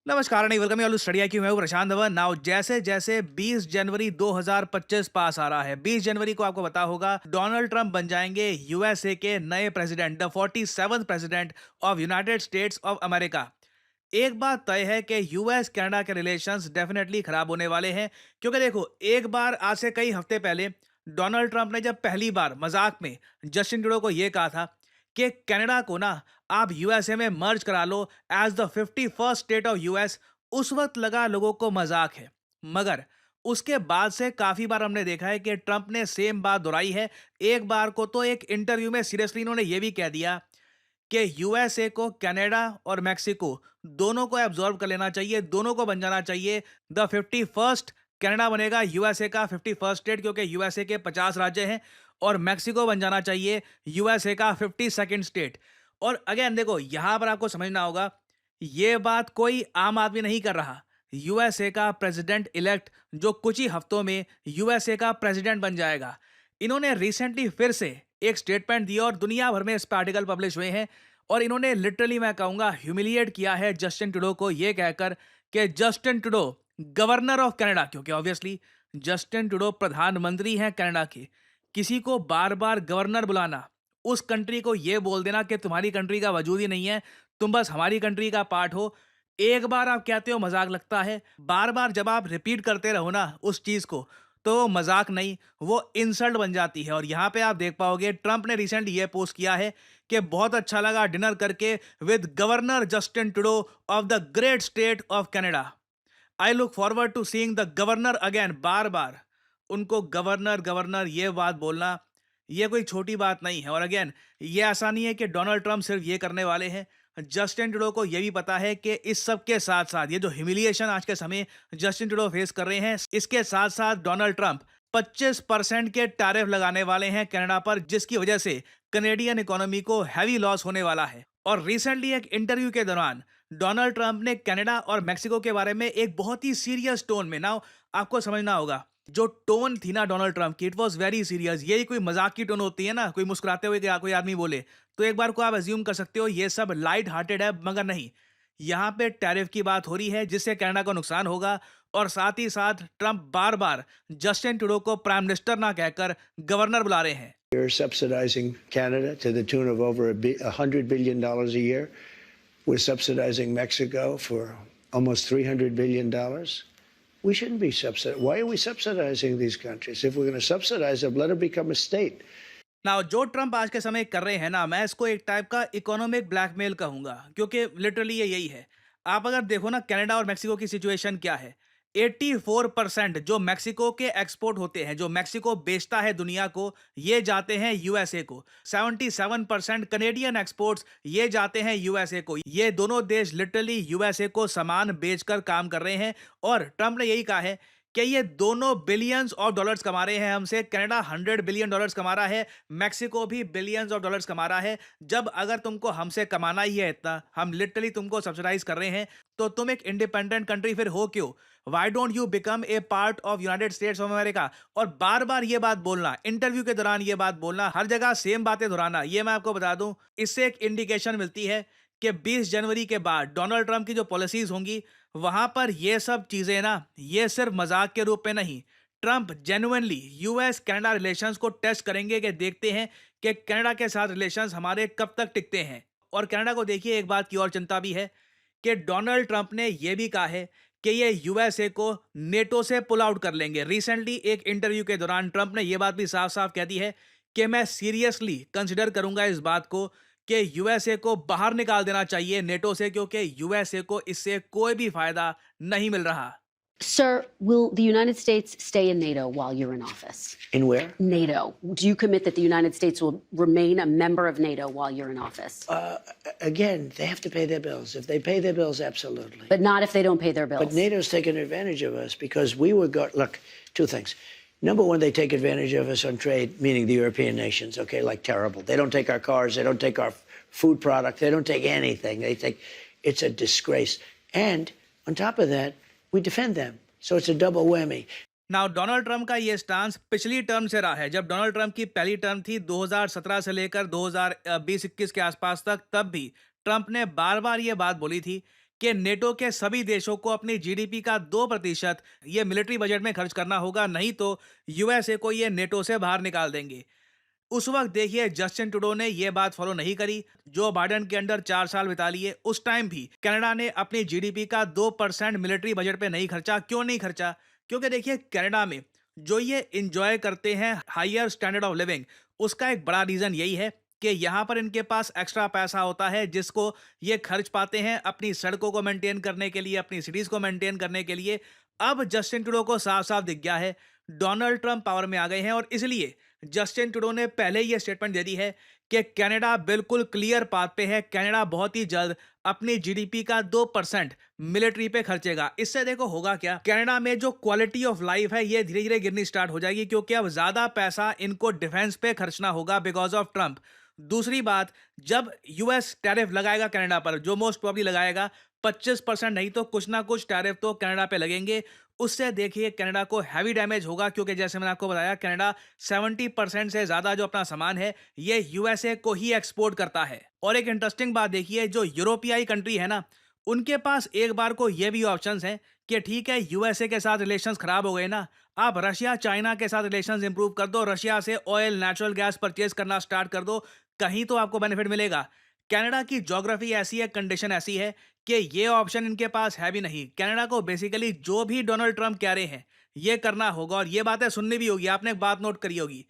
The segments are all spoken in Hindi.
नमस्कार नहीं वेलकम यू स्टडी की मैं हूं प्रशांत धवन। नाउ जैसे जैसे 20 जनवरी 2025 पास आ रहा है, 20 जनवरी को आपको पता होगा डोनाल्ड ट्रंप बन जाएंगे यूएसए के नए president, the 47th president of United states of America. एक बात तय है कि यूएस कनाडा के रिलेशंस डेफिनेटली खराब होने वाले हैं, क्योंकि देखो एक बार आज से कई हफ्ते पहले डोनाल्ड ट्रंप ने जब पहली बार मजाक में जस्टिन ट्रूडो को यह कहा था कि कनाडा को ना आप यूएसए में मर्ज करा लो as the 51st state of US. उस वक्त लगा लोगों को मजाक है, मगर उसके बाद से काफी बार हमने देखा है कि ट्रंप ने सेम बात दोहराई है। एक बार को तो एक इंटरव्यू में सीरियसली इन्होंने ये भी कह दिया कि यूएसए को कनाडा और मैक्सिको दोनों को एब्जॉर्ब कर लेना चाहिए, दोनों को बन जाना चाहिए द 51st। कनाडा बनेगा यूएसए का 51st स्टेट, क्योंकि यूएसए के 50 राज्य हैं, और मैक्सिको बन जाना चाहिए यूएसए का 52nd स्टेट। और अगेन देखो यहां पर आपको समझना होगा, ये बात कोई आम आदमी नहीं कर रहा। यूएसए का प्रेसिडेंट इलेक्ट जो कुछ ही हफ्तों में यूएसए का प्रेसिडेंट बन जाएगा, इन्होंने रिसेंटली फिर से एक स्टेटमेंट दिया और दुनिया भर में इस पर आर्टिकल पब्लिश हुए हैं। और इन्होंने लिटरली मैं कहूंगा ह्यूमिलिएट किया है जस्टिन ट्रूडो को, यह कहकर कि Justin Trudeau governor of Canada, क्योंकि ऑब्वियसली जस्टिन ट्रूडो प्रधानमंत्री हैं कनाडा के, किसी को बार बार गवर्नर बुलाना, उस कंट्री को यह बोल देना कि तुम्हारी कंट्री का वजूद ही नहीं है, तुम बस हमारी कंट्री का पार्ट हो। एक बार आप कहते हो मजाक लगता है, बार बार जब आप रिपीट करते रहो ना उस चीज को, तो वो मजाक नहीं, वो इंसल्ट बन जाती है। और यहाँ पे आप देख पाओगे ट्रंप ने रिसेंटली ये पोस्ट किया है कि बहुत अच्छा लगा डिनर करके with governor Justin Trudeau of the great state of Canada. I look forward to seeing the governor again. बार बार उनको गवर्नर गवर्नर ये बात बोलना, ये कोई छोटी बात नहीं है। और अगेन ये ऐसा नहीं है कि डोनाल्ड ट्रंप सिर्फ ये करने वाले हैं, जस्टिन ट्रूडो को यह भी पता है कि इस सब के साथ साथ ये जो ह्यूमिलिएशन आज के समय जस्टिन ट्रूडो फेस कर रहे हैं, इसके साथ साथ डोनाल्ड ट्रंप 25% के टैरिफ लगाने वाले हैं कनाडा पर, जिसकी वजह से कनेडियन इकोनॉमी को हैवी लॉस होने वाला है। और रिसेंटली एक इंटरव्यू के दौरान डोनाल्ड ट्रंप ने कनाडा और मेक्सिको के बारे में एक बहुत ही सीरियस टोन में, ना आपको समझना होगा जो टोन थी ना डोनाल्ड ट्रंप की, इट वाज वेरी सीरियस। यही कोई मजाक की टोन होती है ना, कोई मुस्कुराते हुए कोई आदमी बोले, तो एक बार को आप अज्यूम कर सकते हो ये सब लाइट हार्टेड है, मगर नहीं। यहाँ पे टैरिफ की बात हो रही है जिससे कनाडा को नुकसान होगा। और साथ ही साथ ट्रंप बार बार जस्टिन ट्रूडो को प्राइम मिनिस्टर ना कहकर गवर्नर बुला रहे हैं। You're subsidizing Canada to the tune of over $100 billion a year. We're subsidizing Mexico for almost $300 billion. We shouldn't be subsidizing. Why are we subsidizing these countries? If we're going to subsidize them, let them become a state. ना जो ट्रंप आज के समय कर रहे हैं ना, मैं इसको एक टाइप का इकोनॉमिक ब्लैकमेल कहूंगा, क्योंकि लिटरली ये यही है। आप अगर देखो ना कनाडा और मेक्सिको की सिचुएशन क्या है, 84% जो मेक्सिको के एक्सपोर्ट होते हैं, जो मेक्सिको बेचता है दुनिया को, ये जाते हैं यूएसए को। 77% कनेडियन एक्सपोर्ट्स ये जाते हैं यूएसए को। ये दोनों देश लिटरली यूएसए को सामान बेचकर काम कर रहे हैं। और ट्रंप ने यही कहा है कि ये दोनों बिलियंस ऑफ डॉलर्स कमा रहे हैं हमसे। कनाडा 100 बिलियन डॉलर्स कमा रहा है, मेक्सिको भी बिलियंस ऑफ डॉलर्स कमा रहा है। जब अगर तुमको हमसे कमाना ही है इतना, हम लिटरली तुमको सब्सिडाइज कर रहे हैं, तो तुम एक इंडिपेंडेंट कंट्री फिर हो क्यों? Why don't you become a part of United states of America? और बार बार ये बात बोलना, इंटरव्यू के दौरान ये बात बोलना, हर जगह सेम बातें दोहराना, ये मैं आपको बता दूं, इससे एक इंडिकेशन मिलती है कि 20 जनवरी के बाद डोनाल्ड ट्रंप की जो पॉलिसीज होंगी, वहां पर ये सब चीजें ना, ये सिर्फ मजाक के रूप में नहीं, Trump genuinely US Canada relations को टेस्ट करेंगे कि देखते हैं कि कनाडा के साथ रिलेशंस हमारे कब तक टिकते हैं। और कनाडा को देखिए एक बात की और चिंता भी है कि डोनाल्ड ट्रंप ने यह भी कहा है कि ये यूएसए को नेटो से पुल आउट कर लेंगे। रिसेंटली एक इंटरव्यू के दौरान ट्रंप ने यह बात भी साफ साफ कह दी है कि मैं सीरियसली कंसिडर करूंगा इस बात को कि यूएसए को बाहर निकाल देना चाहिए नेटो से, क्योंकि यूएसए को इससे कोई भी फायदा नहीं मिल रहा। Sir, will the United States stay in NATO while you're in office? In where? NATO. Do you commit that the United States will remain a member of NATO while you're in office? Again, they have to pay their bills. If they pay their bills, absolutely. But not if they don't pay their bills. But NATO's taken advantage of us because we were look, two things. Number one, they take advantage of us on trade, meaning the European nations, okay, like terrible. They don't take our cars, they don't take our food product, they don't take anything. It's a disgrace. And on top of that, we defend them. So it's a double whammy. Now Donald Trump का ये स्टांस पिछली टर्म से रहा है। जब डोनाल्ड ट्रंप की पहली टर्म थी 2017 से लेकर 2020-21 के आसपास तक, तब भी ट्रंप ने बार बार ये बात बोली थी कि नेटो के सभी देशों को अपनी जीडीपी का 2% ये मिलिट्री बजट में खर्च करना होगा, नहीं तो यूएसए को ये नेटो से बाहर निकाल देंगे। उस वक्त देखिए जस्टिन ट्रूडो ने यह बात फॉलो नहीं करी। जो बाइडेन के अंडर 4 साल बिता लिए, उस टाइम भी कनाडा ने अपनी जीडीपी का 2% मिलिट्री बजट पे नहीं खर्चा। क्यों नहीं खर्चा? क्योंकि देखिए कनाडा में जो ये इंजॉय करते हैं हायर स्टैंडर्ड ऑफ लिविंग, उसका एक बड़ा रीजन यही है कि यहाँ पर इनके पास एक्स्ट्रा पैसा होता है जिसको ये खर्च पाते हैं अपनी सड़कों को मेंटेन करने के लिए, अपनी सिटीज को मेंटेन करने के लिए। अब जस्टिन ट्रूडो को साफ साफ दिख गया है डोनाल्ड ट्रंप पावर में आ गए हैं, और इसलिए जस्टिन ट्रूडो ने पहले ही ये स्टेटमेंट दे दी है कि कनाडा बिल्कुल क्लियर पाथ पे है। कनाडा बहुत ही जल्द अपनी जीडीपी का 2% मिलिट्री पे खर्चेगा। इससे देखो होगा क्या, कनाडा में जो क्वालिटी ऑफ लाइफ है ये धीरे धीरे गिरनी स्टार्ट हो जाएगी, क्योंकि अब ज्यादा पैसा इनको डिफेंस पे खर्चना होगा बिकॉज ऑफ ट्रंप। दूसरी बात, जब यूएस टैरिफ लगाएगा कनाडा पर, जो मोस्ट प्रोबेबली लगाएगा 25% नहीं तो कुछ ना कुछ टैरिफ तो कनाडा पे लगेंगे। उससे देखिए कनाडा को हैवी डैमेज होगा, क्योंकि जैसे मैंने आपको बताया कनाडा 70% से ज्यादा जो अपना सामान है ये यूएसए को ही एक्सपोर्ट करता है। और एक इंटरेस्टिंग बात देखिए, जो यूरोपियाई कंट्री है ना, उनके पास एक बार को ये भी ऑप्शंस हैं कि ठीक है यूएसए के साथ रिलेशंस खराब हो गए ना, आप रशिया चाइना के साथ रिलेशंस इंप्रूव कर दो, रशिया से ऑयल नेचुरल गैस परचेज करना स्टार्ट कर दो, कहीं तो आपको बेनिफिट मिलेगा। कनाडा की ज्योग्राफी ऐसी है, कंडीशन ऐसी है कि ये ऑप्शन इनके पास है भी नहीं। कनाडा को बेसिकली जो भी डोनाल्ड ट्रंप कह रहे हैं ये करना होगा, और ये बातें सुननी भी होगी। आपने एक बात नोट करी होगी,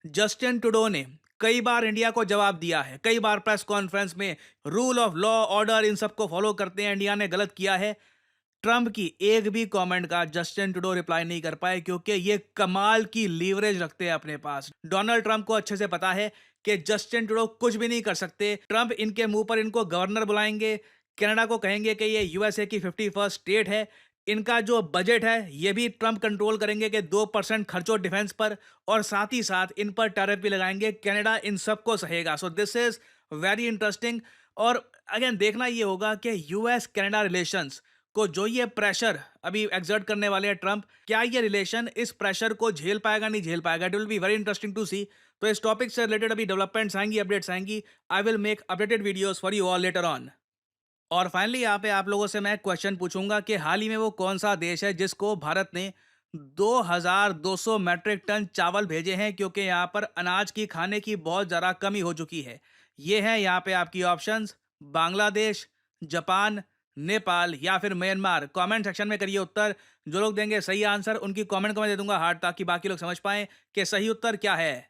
जस्टिन ट्रूडो ने कई बार इंडिया को जवाब दिया है, कई बार प्रेस कॉन्फ्रेंस में, rule of law order in सबको फॉलो करते हैं, इंडिया ने गलत किया है। ट्रंप की एक भी कमेंट का जस्टिन ट्रूडो रिप्लाई नहीं कर पाए, क्योंकि ये कमाल की लीवरेज रखते हैं अपने पास। डोनाल्ड ट्रंप को अच्छे से पता है कि जस्टिन ट्रूडो कुछ भी नहीं कर सकते। ट्रंप इनके मुंह पर इनको गवर्नर बुलाएंगे, कनाडा को कहेंगे कि ये यूएसए की 51st स्टेट है, इनका जो बजट है ये भी ट्रंप कंट्रोल करेंगे कि 2% खर्चो डिफेंस पर, और साथ ही साथ इन पर टैरिफ भी लगाएंगे। कनाडा इन सबको सहेगा। So this is very interesting. और अगेन देखना ये होगा कि यूएस कनाडा रिलेशंस को जो ये प्रेशर अभी एक्सर्ट करने वाले हैं ट्रंप, क्या ये रिलेशन इस प्रेशर को झेल पाएगा, नहीं झेल पाएगा। It will be very interesting to see. तो इस टॉपिक से रिलेटेड अभी डेवलपमेंट्स आएंगी, अपडेट्स आएंगी। I will make updated videos for you all later on. और फाइनली यहाँ पे आप लोगों से मैं क्वेश्चन पूछूंगा कि हाल ही में वो कौन सा देश है जिसको भारत ने 2200 मैट्रिक टन चावल भेजे हैं, क्योंकि यहाँ पर अनाज की खाने की बहुत ज़्यादा कमी हो चुकी है। ये है यहाँ पे आपकी ऑप्शंस, बांग्लादेश, जापान, नेपाल या फिर म्यांमार। कमेंट सेक्शन में करिए उत्तर। जो लोग देंगे सही आंसर उनकी कमेंट को मैं दे दूंगा हार्ट, ताकि बाकी लोग समझ पाएं कि सही उत्तर क्या है।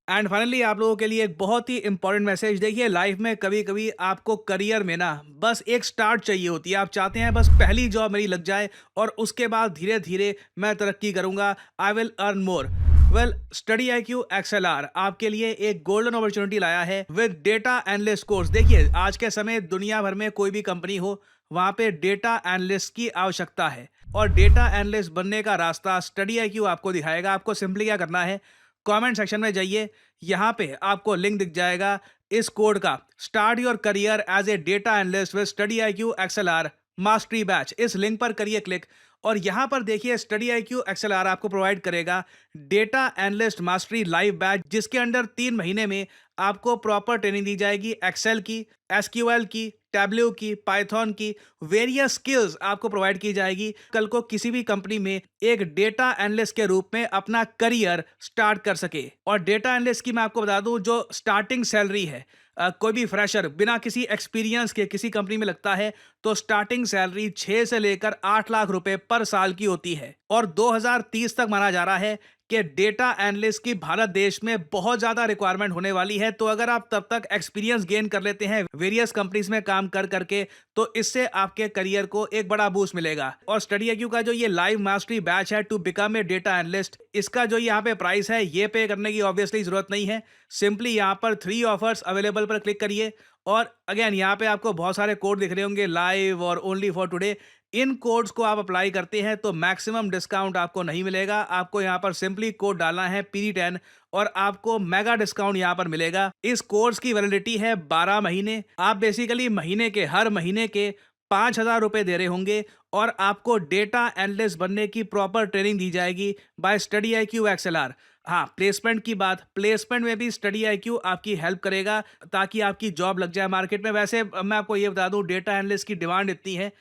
एंड फाइनली आप लोगों के लिए एक बहुत ही इंपॉर्टेंट मैसेज। देखिए लाइफ में कभी कभी आपको करियर में ना बस एक स्टार्ट चाहिए होती है। आप चाहते हैं बस पहली जॉब मेरी लग जाए और उसके बाद धीरे धीरे मैं तरक्की करूंगा, I will earn more. Well, study IQ XLR आपके लिए एक गोल्डन अपॉर्चुनिटी लाया है विद डेटा एनालिस्ट कोर्स। देखिए आज के समय दुनिया भर में कोई भी कंपनी हो, वहां पे डेटा एनालिस्ट की आवश्यकता है, और डेटा एनालिस्ट बनने का रास्ता स्टडी IQ आपको दिखाएगा। आपको सिंपली क्या करना है, कमेंट सेक्शन में जाइए, यहाँ पे आपको लिंक दिख जाएगा इस कोड का, start your career as a data analyst with study IQ XLR mastery batch. इस लिंक पर करिए क्लिक, और यहाँ पर देखिए स्टडी IQ XLR आपको प्रोवाइड करेगा data analyst mastery live batch, जिसके अंदर 3 महीने में आपको प्रॉपर ट्रेनिंग दी जाएगी। एक्सेल की, SQL की, टैब्ल्यू की, पाइथन की, वेरियस स्किल्स आपको प्रोवाइड की जाएगी। कल को किसी भी कंपनी में एक डेटा एनालिस्ट के रूप में अपना करियर स्टार्ट कर सके। और डेटा एनालिस्ट की मैं आपको बता दूं, जो स्टार्टिंग सैलरी है, कोई भी फ्रेशर बिना किसी एक्सपीरियंस के किसी कंपनी में लगता है तो स्टार्टिंग सैलरी 6 से लेकर 8 लाख रुपए पर साल की होती है। और 2030 तक माना जा रहा है कि डेटा एनालिस्ट की भारत देश में बहुत ज्यादा रिक्वायरमेंट होने वाली है। तो अगर आप तब तक एक्सपीरियंस गेन कर लेते हैं वेरियस कंपनीज में काम कर करके, तो इससे आपके करियर को एक बड़ा बूस्ट मिलेगा। और स्टडी IQ का जो ये लाइव मास्टरी बैच है to become a data analyst, इसका जो यहाँ पे प्राइस है ये पे करने की ऑब्वियसली जरूरत नहीं है। सिंपली यहाँ पर 3 ऑफर्स अवेलेबल पर क्लिक करिए, और अगेन यहाँ पे आपको बहुत सारे कोड दिख रहे होंगे, लाइव और only for today. In codes को आप अप्लाई करते हैं तो मैक्सिमम डिस्काउंट आपको नहीं मिलेगा। आपको यहाँ पर सिंपली कोड डालना है PD10 और आपको मेगा डिस्काउंट यहाँ पर मिलेगा। इस कोर्स की वैलिडिटी है 12 महीने। आप बेसिकली महीने के हर महीने के 5,000 रुपए दे रहे होंगे, और आपको डेटा एनालिस्ट बनने की प्रॉपर ट्रेनिंग दी जाएगी बाय स्टडी IQ XLR। हाँ, प्लेसमेंट की बात, प्लेसमेंट में भी स्टडी आईक्यू आपकी हेल्प करेगा ताकि आपकी जॉब लग जाए मार्केट में। वैसे मैं आपको ये बता दूं, डेटा एनालिस्ट की डिमांड इतनी है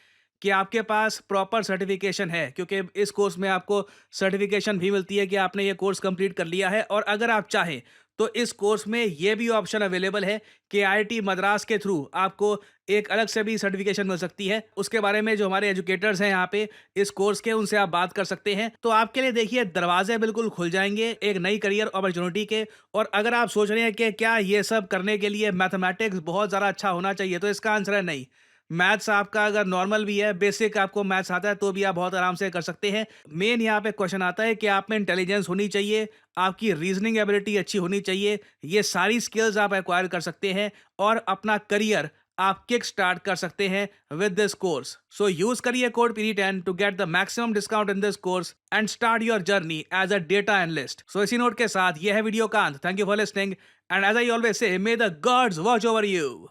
कि आपके पास प्रॉपर सर्टिफिकेशन है, क्योंकि इस कोर्स में आपको सर्टिफिकेशन भी मिलती है कि आपने ये कोर्स कंप्लीट कर लिया है। और अगर आप चाहें तो इस कोर्स में ये भी ऑप्शन अवेलेबल है कि आईआईटी मद्रास के थ्रू आपको एक अलग से भी सर्टिफिकेशन मिल सकती है। उसके बारे में जो हमारे एजुकेटर्स हैं यहाँ पे इस कोर्स के, उनसे आप बात कर सकते हैं। तो आपके लिए देखिए दरवाजे बिल्कुल खुल जाएंगे एक नई करियर अपॉर्चुनिटी के। और अगर आप सोच रहे हैं कि क्या ये सब करने के लिए मैथमेटिक्स बहुत ज़्यादा अच्छा होना चाहिए, तो इसका आंसर है नहीं। मैथ्स आपका अगर नॉर्मल भी है, बेसिक आपको मैथ्स आता है, तो भी आप बहुत आराम से कर सकते हैं। मेन यहाँ पे क्वेश्चन आता है कि आप में इंटेलिजेंस होनी चाहिए, आपकी रीजनिंग एबिलिटी अच्छी होनी चाहिए। ये सारी स्किल्स आप एक्वायर कर सकते हैं और अपना करियर आप किक स्टार्ट कर सकते हैं with this course. So use करिए code PD10 to get the maximum discount in this course and start your journey as a data analyst. So इसी नोट के साथ यह है वीडियो का अंत। Thank you for listening and as I always say, may the gods watch over you.